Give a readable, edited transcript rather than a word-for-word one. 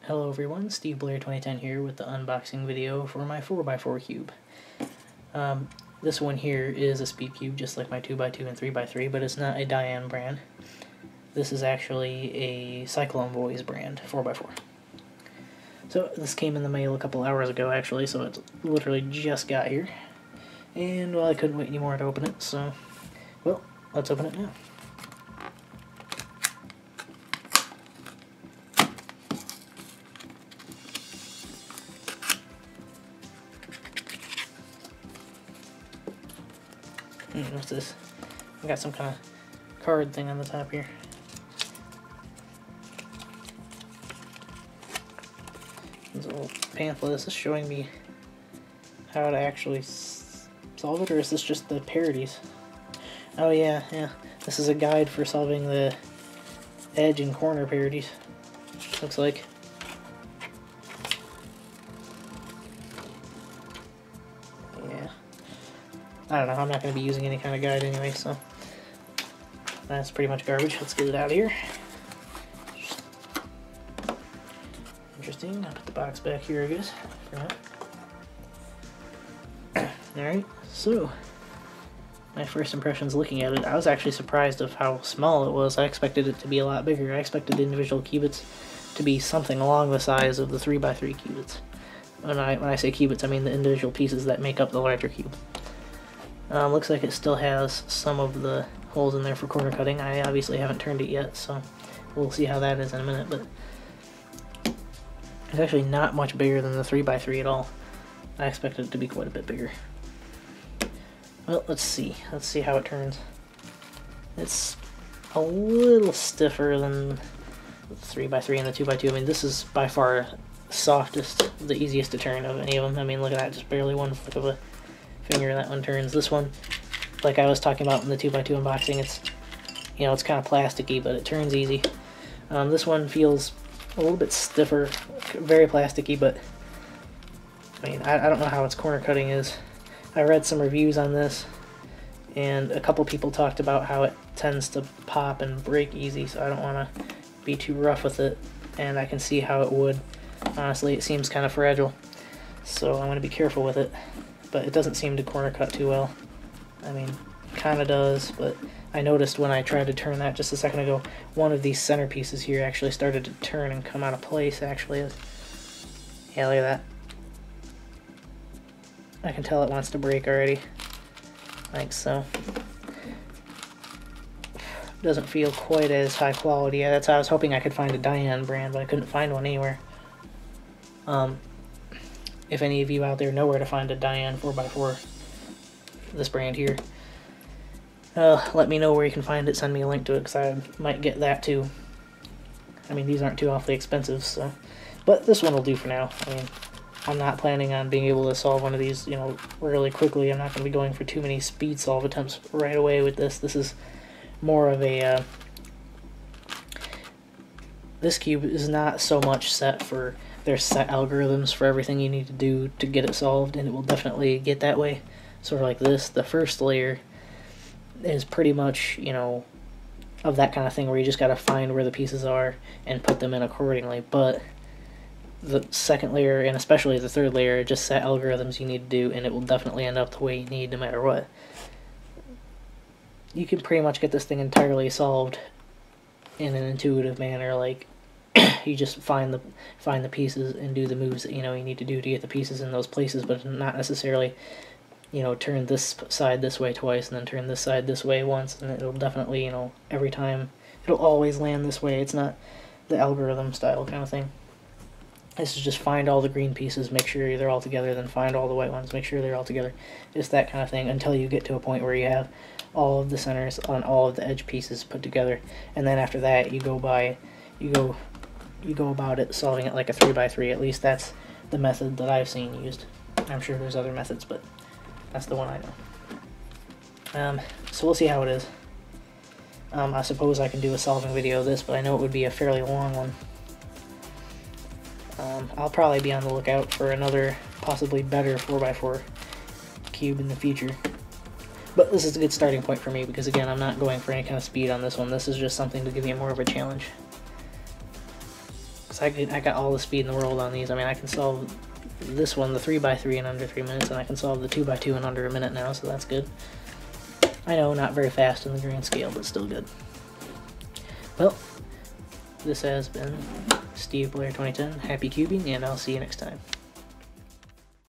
Hello everyone, Steve Blair 2010 here with the unboxing video for my 4x4 cube. This one here is a speed cube just like my 2x2 and 3x3, but it's not a Diane brand. This is actually a Cyclone Boys brand 4x4. So this came in the mail a couple hours ago actually, so it literally just got here. And well, I couldn't wait anymore to open it, so well, let's open it now. What's this? I got some kind of card thing on the top here. There's a little pamphlet. This is showing me how to actually solve it, or is this just the parodies? Oh yeah. This is a guide for solving the edge and corner parodies. Looks like. I don't know, I'm not going to be using any kind of guide anyway, so that's pretty much garbage. Let's get it out of here. Interesting. I'll put the box back here, I guess, for now. Alright, so my first impressions looking at it, I was actually surprised of how small it was. I expected it to be a lot bigger. I expected the individual cubits to be something along the size of the 3x3 cubits. When I say cubits, I mean the individual pieces that make up the larger cube. Looks like it still has some of the holes in there for corner cutting. I obviously haven't turned it yet, so we'll see how that is in a minute, but it's actually not much bigger than the 3x3 at all. I expected it to be quite a bit bigger. Well, let's see. Let's see how it turns. It's a little stiffer than the 3x3 and the 2x2. I mean, this is by far the softest, the easiest to turn of any of them. I mean, look at that, just barely one flick of a finger that one turns. This one, like I was talking about in the 2x2 unboxing, it's, you know, it's kind of plasticky, but it turns easy. This one feels a little bit stiffer, very plasticky, but I mean, I don't know how its corner cutting is. I read some reviews on this, and a couple people talked about how it tends to pop and break easy, so I don't want to be too rough with it, and I can see how it would. Honestly, it seems kind of fragile, so I'm going to be careful with it. But it doesn't seem to corner cut too well. I mean, kind of does, but I noticed when I tried to turn that just a second ago, one of these center pieces here actually started to turn and come out of place, actually. Yeah, look at that. I can tell it wants to break already. Like so. Doesn't feel quite as high quality. Yeah, that's how I was hoping I could find a Diane brand, but I couldn't find one anywhere. If any of you out there know where to find a Diane 4x4, this brand here, let me know where you can find it. Send me a link to it, because I might get that too. I mean, these aren't too awfully expensive, so. But this one will do for now. I mean, I'm not planning on being able to solve one of these, you know, really quickly. I'm not going to be going for too many speed solve attempts right away with this. This is more of a, this cube is not so much set for, there's set algorithms for everything you need to do to get it solved, and it will definitely get that way. Sort of like this, the first layer is pretty much, you know, of that kind of thing where you just got to find where the pieces are and put them in accordingly. But the second layer, and especially the third layer, are just set algorithms you need to do, and it will definitely end up the way you need no matter what. You can pretty much get this thing entirely solved in an intuitive manner, like you just find the pieces and do the moves that you know you need to do to get the pieces in those places, but not necessarily, you know, turn this side this way twice and then turn this side this way once, and it'll definitely, you know, every time it'll always land this way. It's not the algorithm style kind of thing. This is just find all the green pieces, make sure they're all together, then find all the white ones, make sure they're all together. Just that kind of thing until you get to a point where you have all of the centers on all of the edge pieces put together, and then after that you go about it solving it like a 3x3. At least that's the method that I've seen used. I'm sure there's other methods, but that's the one I know. So we'll see how it is. I suppose I can do a solving video of this, but I know it would be a fairly long one. I'll probably be on the lookout for another, possibly better 4x4 cube in the future. But this is a good starting point for me because, again, I'm not going for any kind of speed on this one. This is just something to give me more of a challenge. Because I got all the speed in the world on these. I mean, I can solve this one, the 3x3, in under 3 minutes, and I can solve the 2x2 in under a minute now, so that's good. I know, not very fast in the grand scale, but still good. Well, this has been Steve Blair 2010. Happy cubing, and I'll see you next time.